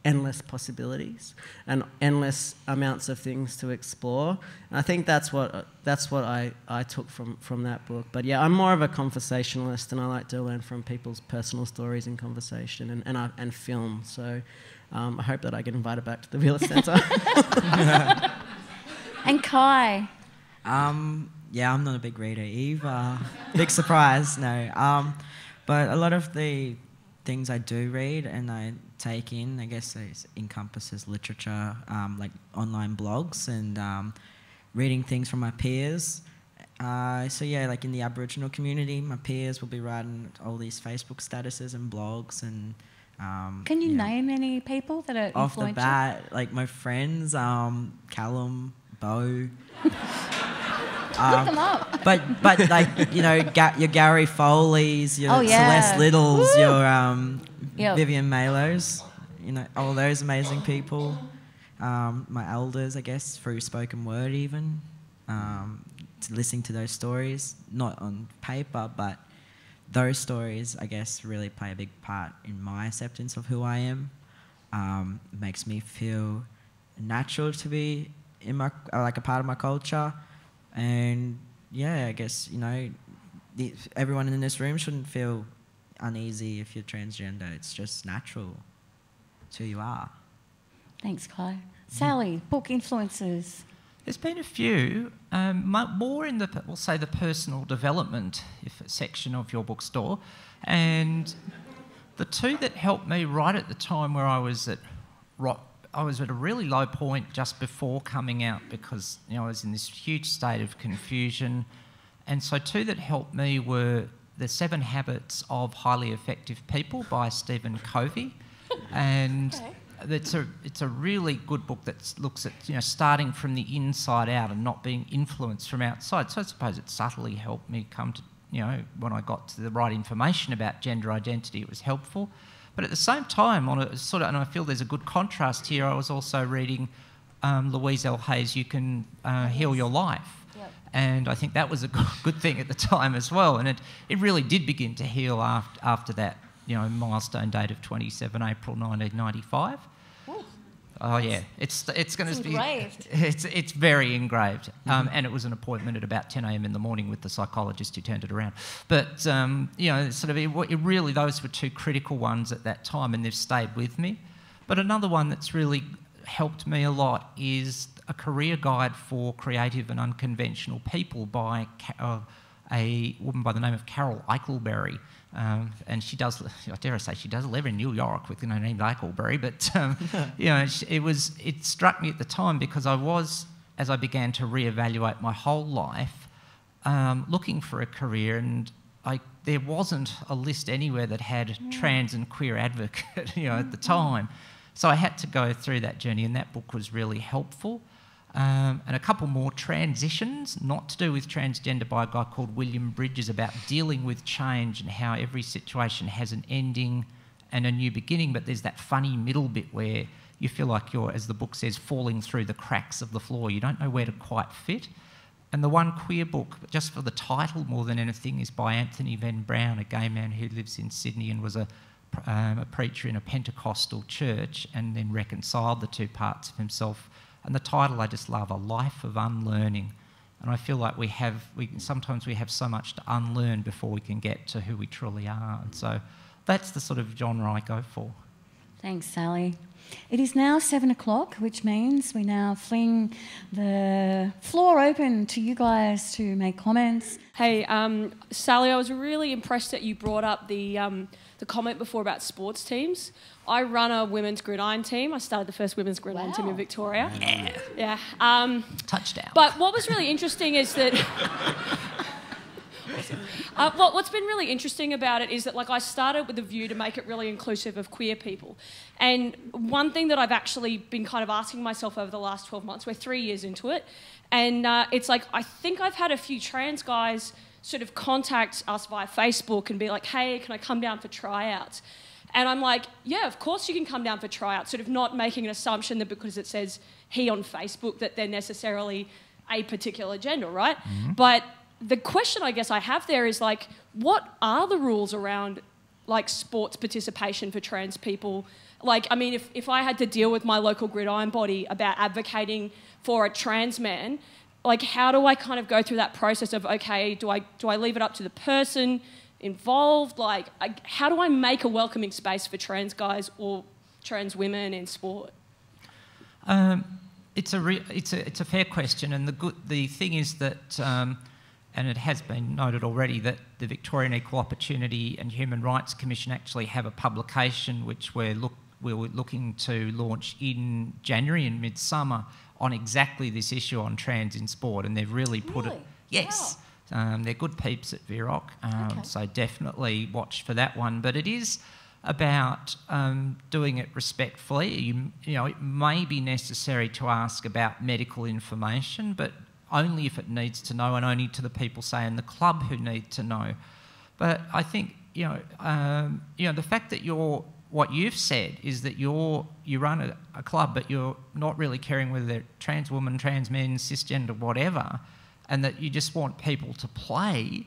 [SPEAKER 4] endless possibilities and endless amounts of things to explore. And I think that's what I took from that book. But yeah, I'm more of a conversationalist, and I like to learn from people's personal stories in conversation and film. So I hope that I get invited back to the Villa Centre.
[SPEAKER 1] And Kai?
[SPEAKER 2] Yeah, I'm not a big reader either. Big surprise, no. But a lot of the things I do read and I take in, I guess it encompasses literature, like online blogs and reading things from my peers. So yeah, like in the Aboriginal community, my peers will be writing all these Facebook statuses and blogs and...
[SPEAKER 1] Can you name any people that are
[SPEAKER 2] off
[SPEAKER 1] influential?
[SPEAKER 2] the bat, like my friends, Callum, Bo.
[SPEAKER 1] Look them up.
[SPEAKER 2] But like, you know, your Gary Foley's, your Celeste Littles,
[SPEAKER 1] Woo!
[SPEAKER 2] your Vivian Malos, you know, all those amazing people. My elders, I guess, through spoken word even, listening to those stories, not on paper, but those stories, I guess, really play a big part in my acceptance of who I am. Makes me feel natural to be in my, like a part of my culture. And yeah, I guess, you know, everyone in this room shouldn't feel uneasy if you're transgender. It's just natural. It's who you are.
[SPEAKER 1] Thanks, Kai. Sally, book influences.
[SPEAKER 3] There's been a few, more in the, we'll say, the personal development section of your bookstore. And the two that helped me right at the time where I was at a really low point just before coming out because, you know, I was in this huge state of confusion. And so two that helped me were The 7 Habits of Highly Effective People by Stephen Covey. And it's a really good book that looks at, you know, starting from the inside out and not being influenced from outside. So I suppose it subtly helped me come to, you know, when I got to the right information about gender identity, it was helpful. But at the same time, on a sort of, and I feel there's a good contrast here, I was also reading Louise L. Hay's You Can Heal Your Life. Yep. And I think that was a good thing at the time as well. And it really did begin to heal after that, you know, milestone date of 27 April 1995. Ooh. Oh yeah, it's going to be engraved. It's very engraved, and it was an appointment at about 10 a.m. in the morning with the psychologist who turned it around. But you know, sort of, it really, those were two critical ones at that time, and they've stayed with me. But another one that's really helped me a lot is A Career Guide for Creative and Unconventional People by a woman by the name of Carol Eichelberry. And she does, I dare say, she does live in New York with, you know, named Eichelberry, but you know, it struck me at the time because I was, as I began to reevaluate my whole life, looking for a career, and there wasn't a list anywhere that had trans and queer advocate, you know, at the time. So I had to go through that journey, and that book was really helpful. And a couple more transitions, not to do with transgender, by a guy called William Bridges, about dealing with change and how every situation has an ending and a new beginning, but there's that funny middle bit where you feel like you're, as the book says, falling through the cracks of the floor. You don't know where to quite fit. And the one queer book, just for the title more than anything, is by Anthony Van Brown, a gay man who lives in Sydney and was a preacher in a Pentecostal church and then reconciled the two parts of himself. And the title I just love, A Life of Unlearning. And I feel like sometimes we have so much to unlearn before we can get to who we truly are. And so that's the sort of genre I go for.
[SPEAKER 1] Thanks, Sally. It is now 7 o'clock, which means we now fling the floor open to you guys to make comments.
[SPEAKER 6] Hey, Sally, I was really impressed that you brought up the comment before about sports teams. I run a women's gridiron team. I started the first women's gridiron team in Victoria. Yeah.
[SPEAKER 3] Touchdown.
[SPEAKER 6] But what was really interesting is that... what's been really interesting about it is that, like, I started with a view to make it really inclusive of queer people. And one thing that I've actually been kind of asking myself over the last 12 months, we're 3 years into it, and it's like, I think I've had a few trans guys sort of contact us via Facebook and be like, hey, can I come down for tryouts? And I'm like, yeah, of course you can come down for tryouts, sort of not making an assumption that because it says he on Facebook that they're necessarily a particular gender, right?
[SPEAKER 3] Mm-hmm.
[SPEAKER 6] But the question I guess I have there is like, what are the rules around like sports participation for trans people? Like, I mean, if I had to deal with my local gridiron body about advocating for a trans man, like how do I kind of go through that process of, okay, do I leave it up to the person involved? Like, how do I make a welcoming space for trans guys or trans women in sport?
[SPEAKER 3] It's a fair question, and the thing is that, and it has been noted already, that the Victorian Equal Opportunity and Human Rights Commission actually have a publication which we're looking to launch in January, in midsummer, on exactly this issue on trans in sport, and they've really put it. Yes. Wow. They're good peeps at VROC,
[SPEAKER 1] Okay.
[SPEAKER 3] so definitely watch for that one. But it is about doing it respectfully. You know, it may be necessary to ask about medical information, but only if it needs to know, and only to the people, say, in the club who need to know. But I think, the fact that what you've said is that you run a club, but you're not really caring whether they're trans women, trans men, cisgender, whatever, and that you just want people to play.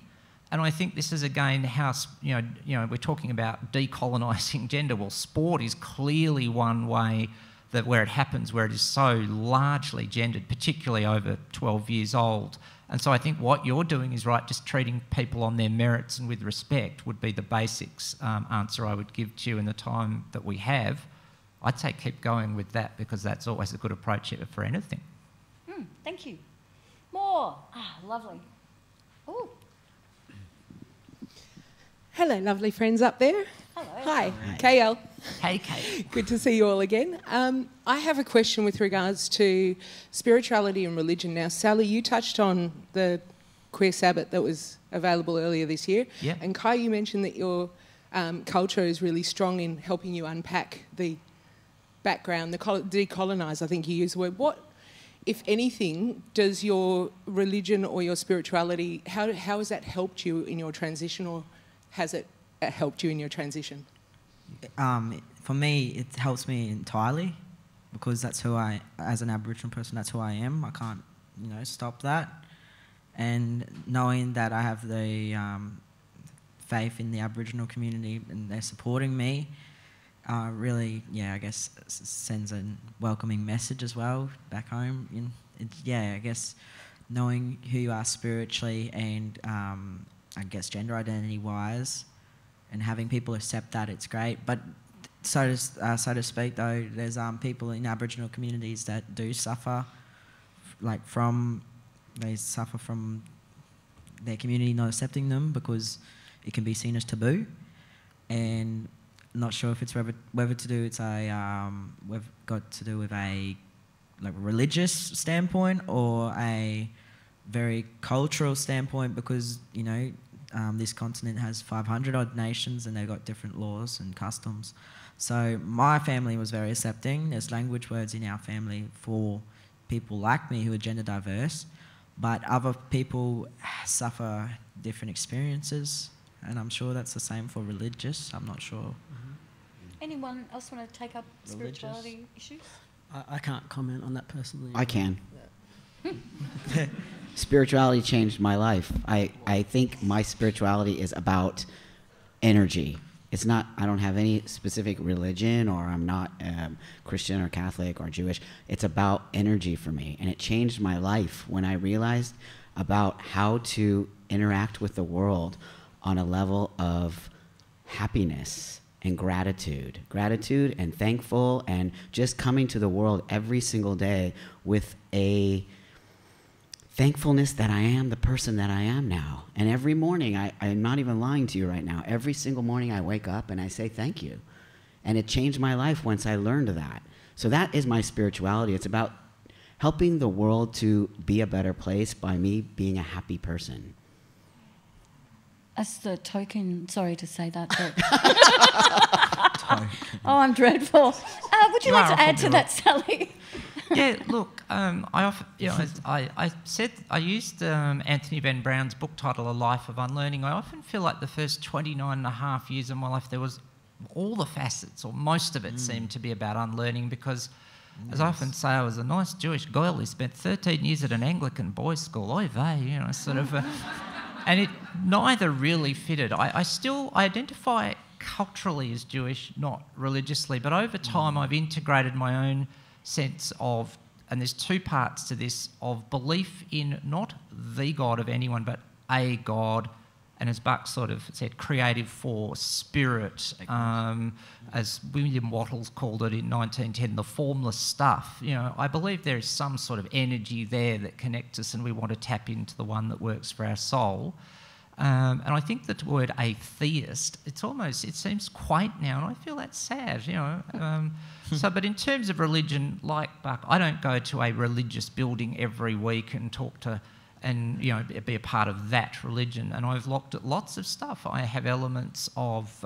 [SPEAKER 3] And I think this is again how we're talking about decolonising gender. Well, sport is clearly one way that where it happens, where it is so largely gendered, particularly over 12 years old. And so I think what you're doing is right, just treating people on their merits and with respect would be the basics answer I would give to you in the time that we have. I'd say keep going with that, because that's always a good approach for anything.
[SPEAKER 1] Thank you. More. Lovely. Ooh.
[SPEAKER 7] Hello, lovely friends up there.
[SPEAKER 1] Hello.
[SPEAKER 7] Hi, KL.
[SPEAKER 3] Hey, Kate.
[SPEAKER 7] Good to see you all again. I have a question with regards to spirituality and religion. Now, Sally, you touched on the Queer Sabbath that was available earlier this year.
[SPEAKER 3] Yeah.
[SPEAKER 7] And Kai, you mentioned that your culture is really strong in helping you unpack the background, decolonise, I think you used the word. What, if anything, does your religion or your spirituality, how has that helped you in your transition, or has it helped you in your transition?
[SPEAKER 2] For me, it helps me entirely, because that's who as an Aboriginal person, that's who I am. I can't, stop that. And knowing that I have the faith in the Aboriginal community and they're supporting me, really, I guess sends a welcoming message as well back home. I guess knowing who you are spiritually and I guess gender identity wise, and having people accept that, it's great. But so to speak, though, there's people in Aboriginal communities that do suffer, from their community not accepting them because it can be seen as taboo, and not sure if it's whether to do we've got to do with a religious standpoint or a very cultural standpoint, because this continent has 500 odd nations and they've got different laws and customs. So my family was very accepting. There's language words in our family for people like me who are gender diverse, but other people suffer different experiences, and I'm sure that's the same for religious. I'm not sure.
[SPEAKER 1] Anyone else want to take up spirituality issues?
[SPEAKER 4] I can't comment on that personally.
[SPEAKER 5] I can. Spirituality changed my life. I think my spirituality is about energy. It's not, I don't have any specific religion, or I'm not Christian or Catholic or Jewish. It's about energy for me. And it changed my life when I realized about how to interact with the world on a level of happiness and gratitude. Gratitude and thankful, and just coming to the world every single day with a thankfulness that I am the person that I am now. And every morning, I'm not even lying to you right now, every single morning I wake up and I say thank you. And it changed my life once I learned that. So that is my spirituality. It's about helping the world to be a better place by me being a happy person.
[SPEAKER 1] As the token, sorry to say that, but... Oh, I'm dreadful. Would you like to add to that, Sally?
[SPEAKER 3] Yeah, look, I often, I used Anthony Van Brown's book title, A Life of Unlearning. I often feel like the first 29 and a half years of my life, there was all the facets, or most of it seemed to be about unlearning, because, as I often say, I was a nice Jewish girl who spent 13 years at an Anglican boys' school, oy vey, and it neither really fitted. I still identify culturally as Jewish, not religiously, but over time I've integrated my own sense of, and there's two parts to this, of belief in not the God of anyone, but a God, and as Buck sort of said, creative force, spirit, as William Wattles called it in 1910, the formless stuff. I believe there is some sort of energy there that connects us, and we want to tap into the one that works for our soul. And I think the word atheist, it seems quaint now, and I feel that's sad, but in terms of religion, like Buck, I don't go to a religious building every week and talk to, and be a part of that religion. And I've looked at lots of stuff. I have elements of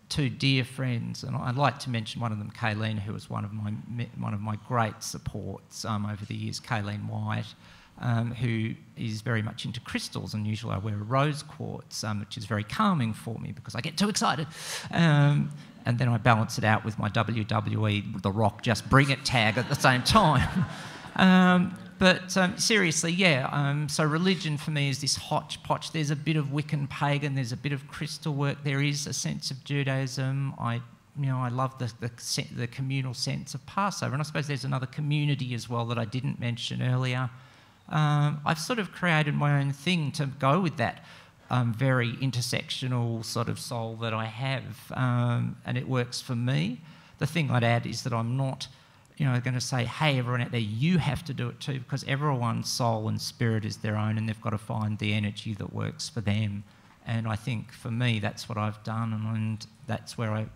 [SPEAKER 3] two dear friends, and I'd like to mention one of them, Kayleen, who was one of my great supports over the years, Kayleen White. Who is very much into crystals, and usually I wear a rose quartz, which is very calming for me because I get too excited. And then I balance it out with my WWE The Rock Just Bring It tag at the same time. But seriously, so religion for me is this hodgepodge. There's a bit of Wiccan pagan, there's a bit of crystal work, there is a sense of Judaism. I love the communal sense of Passover, and I suppose there's another community as well that I didn't mention earlier. I've sort of created my own thing to go with that very intersectional sort of soul that I have, and it works for me. The thing I'd add is that I'm not, going to say, hey, everyone out there, you have to do it too, because everyone's soul and spirit is their own, and they've got to find the energy that works for them. And I think for me, that's what I've done, and that's where and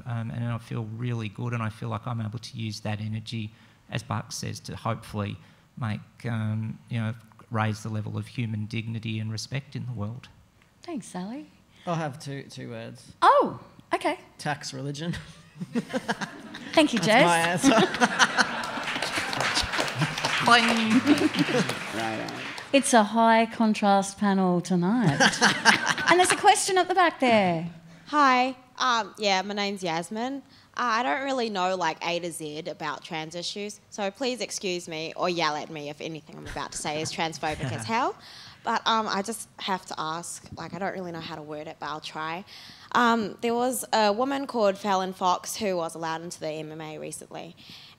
[SPEAKER 3] I feel really good, and I feel like I'm able to use that energy, as Buck says, to hopefully make, raise the level of human dignity and respect in the world.
[SPEAKER 1] Thanks, Sally.
[SPEAKER 4] I'll have two words.
[SPEAKER 1] Oh, okay.
[SPEAKER 4] Tax religion.
[SPEAKER 1] Thank you, Jez.
[SPEAKER 4] That's my answer.
[SPEAKER 5] Right on.
[SPEAKER 1] It's a high contrast panel tonight. And there's a question at the back there.
[SPEAKER 8] Hi. My name's Yasmin. I don't really know A to Z about trans issues, so please excuse me or yell at me if anything I'm about to say is transphobic as hell. But I just have to ask, I don't really know how to word it, but I'll try. There was a woman called Fallon Fox who was allowed into the MMA recently.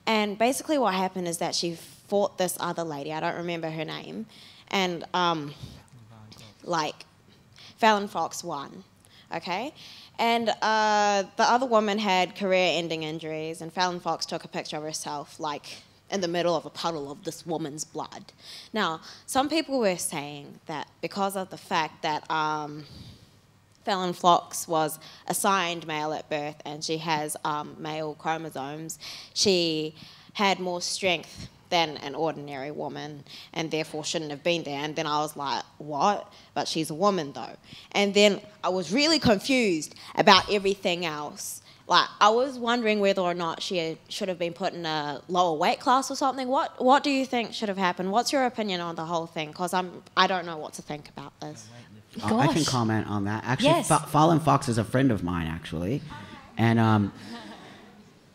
[SPEAKER 8] And basically what happened is that she fought this other lady, I don't remember her name, and Fallon Fox won, okay? And the other woman had career-ending injuries, and Fallon Fox took a picture of herself, in the middle of a puddle of this woman's blood. Now, some people were saying that because of the fact that Fallon Fox was assigned male at birth and she has male chromosomes, she had more strength than an ordinary woman and therefore shouldn't have been there. And then I was like, what? But she's a woman though. And then I was really confused about everything else. I was wondering whether or not she should have been put in a lower weight class or something. What do you think should have happened? What's your opinion on the whole thing? Because I don't know what to think about this.
[SPEAKER 5] I can comment on that. Actually,
[SPEAKER 1] yes.
[SPEAKER 5] Fallon Fox is a friend of mine, actually. And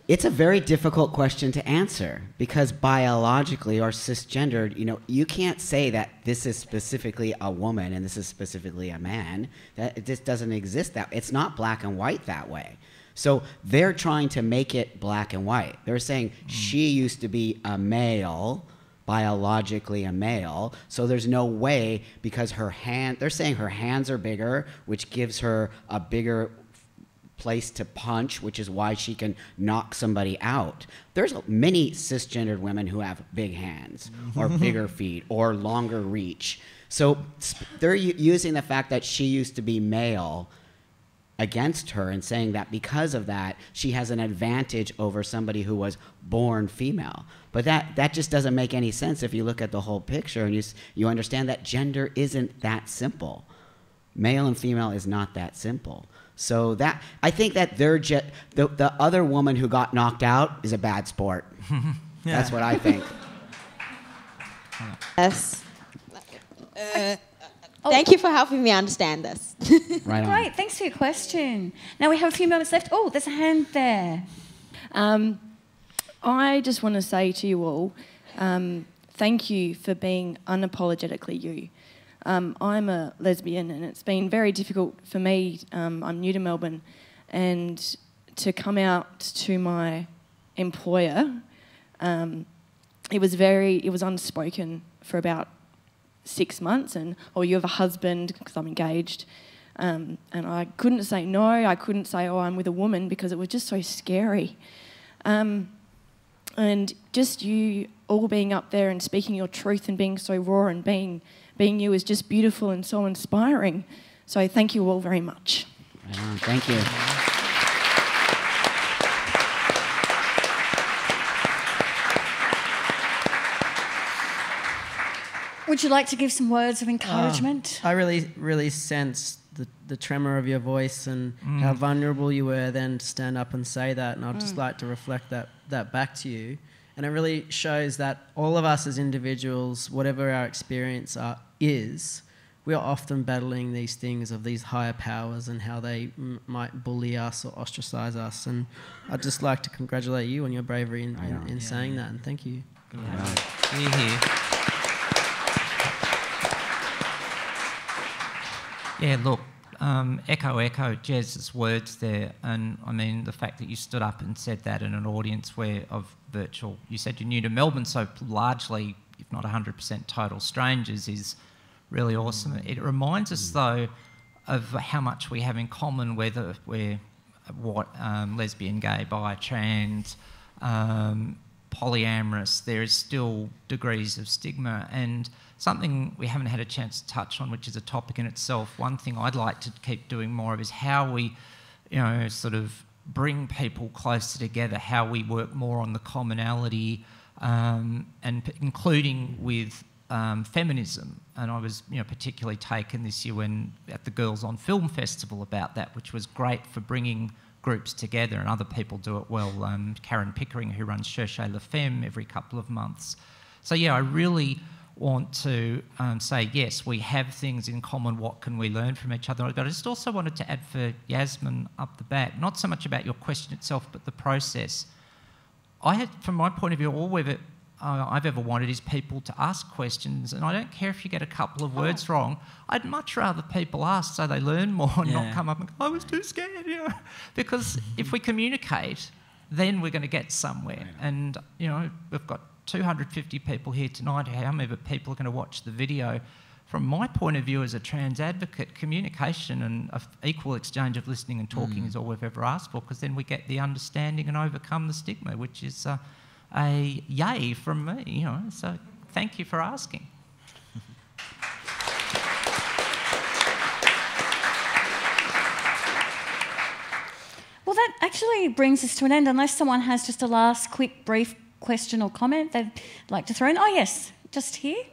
[SPEAKER 5] it's a very difficult question to answer because biologically or cisgendered, you can't say that this is specifically a woman and this is specifically a man. That this doesn't exist that. It's not black and white that way. So they're trying to make it black and white. They're saying she used to be a male, biologically a male, so there's no way because they're saying her hands are bigger, which gives her a bigger place to punch, which is why she can knock somebody out. There's many cisgendered women who have big hands or bigger feet or longer reach. So they're using the fact that she used to be male against her and saying that because of that, she has an advantage over somebody who was born female. But that just doesn't make any sense if you look at the whole picture and you understand that gender isn't that simple. Male and female is not that simple. So I think that the other woman who got knocked out is a bad sport. That's what I think.
[SPEAKER 8] Yes. Thank you for helping me understand this.
[SPEAKER 5] Right on.
[SPEAKER 1] Great, thanks for your question. Now we have a few moments left. Oh, there's a hand there.
[SPEAKER 9] I just want to say to you all, thank you for being unapologetically you. I'm a lesbian and it's been very difficult for me. I'm new to Melbourne, and to come out to my employer, it was unspoken for about 6 months, and you have a husband because I'm engaged, and I couldn't say no, I couldn't say I'm with a woman because it was just so scary. And just you all being up there and speaking your truth and being so raw and being you is just beautiful and so inspiring. So thank you all very much.
[SPEAKER 5] Right on. Thank you.
[SPEAKER 1] Would you like to give some words of encouragement?
[SPEAKER 4] I really sensed the tremor of your voice and how vulnerable you were then to stand up and say that, and I'd just like to reflect that back to you. And it really shows that all of us as individuals, whatever our experience is, we are often battling these things of these higher powers and how they might bully us or ostracize us. And I'd just like to congratulate you on your bravery in saying that, and thank you.
[SPEAKER 3] Yeah, look, echo Jez's words there, and I mean the fact that you stood up and said that in an audience of virtual, you said you're new to Melbourne, so largely, if not 100% total strangers, is really awesome. It reminds us though of how much we have in common, whether we're lesbian, gay, bi, trans, polyamorous. There is still degrees of stigma, and something we haven't had a chance to touch on, which is a topic in itself. One thing I'd like to keep doing more of is how we, sort of bring people closer together, how we work more on the commonality, and including with feminism. And I was, particularly taken this year at the Girls on Film Festival about that, which was great for bringing groups together, and other people do it well. Karen Pickering, who runs Cherchez La Femme every couple of months. So yeah, I really want to say, yes, we have things in common, what can we learn from each other? But I just also wanted to add for Yasmin up the back, not so much about your question itself, but the process. From my point of view, all I've ever wanted is people to ask questions, and I don't care if you get a couple of words wrong. I'd much rather people ask so they learn more and not come up and go, I was too scared, Because if we communicate, then we're going to get somewhere. And, we've got 250 people here tonight. How many people are going to watch the video? From my point of view as a trans advocate, communication and equal exchange of listening and talking is all we've ever asked for, because then we get the understanding and overcome the stigma, which is a yay from me, So thank you for asking.
[SPEAKER 1] Well, that actually brings us to an end, unless someone has just a last quick, brief question or comment they'd like to throw in. Oh, yes, just here.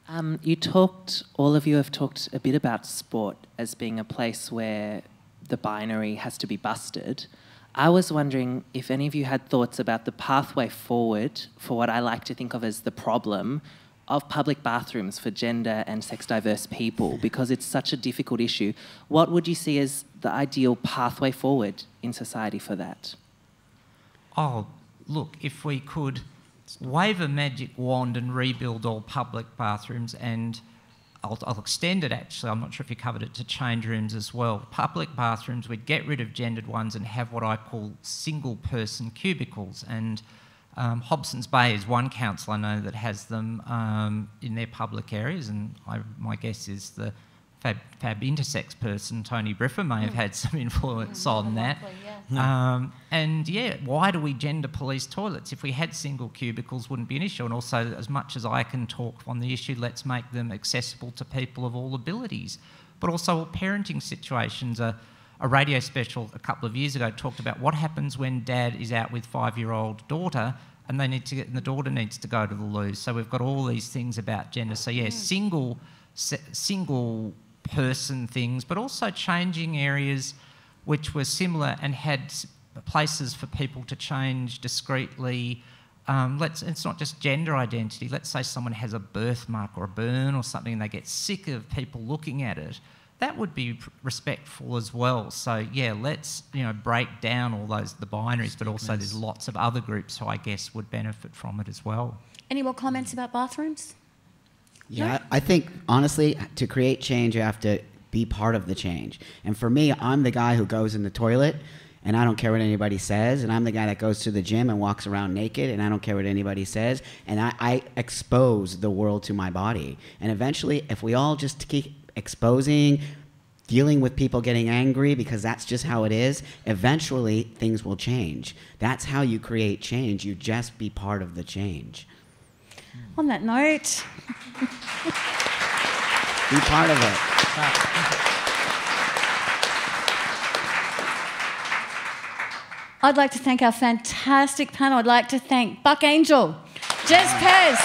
[SPEAKER 10] All of you have talked a bit about sport as being a place where the binary has to be busted. I was wondering if any of you had thoughts about the pathway forward for what I like to think of as the problem of public bathrooms for gender and sex diverse people, because it's such a difficult issue. What would you see as the ideal pathway forward in society for that?
[SPEAKER 3] Oh, look, if we could wave a magic wand and rebuild all public bathrooms, and I'll extend it actually, I'm not sure if you covered it, to change rooms as well. Public bathrooms, we'd get rid of gendered ones and have what I call single-person cubicles. And Hobson's Bay is one council I know that has them in their public areas, and my guess is the fab intersex person, Tony Briffa, may have had some influence on that. And yeah, why do we gender police toilets? If we had single cubicles, wouldn't be an issue. And also, as much as I can talk on the issue, let's make them accessible to people of all abilities. But also parenting situations. A radio special a couple of years ago talked about what happens when dad is out with 5-year-old daughter and and the daughter needs to go to the loo. So we've got all these things about gender. So yeah, single person things, but also changing areas which were similar and had places for people to change discreetly. It's not just gender identity. Let's say someone has a birthmark or a burn or something and they get sick of people looking at it. That would be respectful as well. So, yeah, let's, break down all the binaries, but also there's lots of other groups who I guess would benefit from it as well.
[SPEAKER 1] Any more comments about bathrooms?
[SPEAKER 5] Yeah, I think, honestly, to create change, you have to be part of the change. And for me, I'm the guy who goes in the toilet, and I don't care what anybody says, and I'm the guy that goes to the gym and walks around naked, and I don't care what anybody says, and I expose the world to my body. And eventually, if we all just keep exposing, dealing with people getting angry, because that's just how it is, eventually things will change. That's how you create change. You just be part of the change.
[SPEAKER 1] On that note,
[SPEAKER 5] be part of it.
[SPEAKER 1] I'd like to thank our fantastic panel. I'd like to thank Buck Angel, Jez Pez,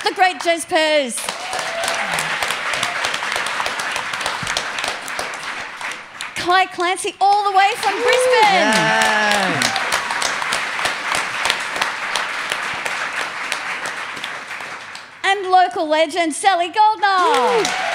[SPEAKER 1] the great Jez Pez, Kai Clancy, all the way from Brisbane.
[SPEAKER 5] Yay.
[SPEAKER 1] And local legend, Sally Goldner.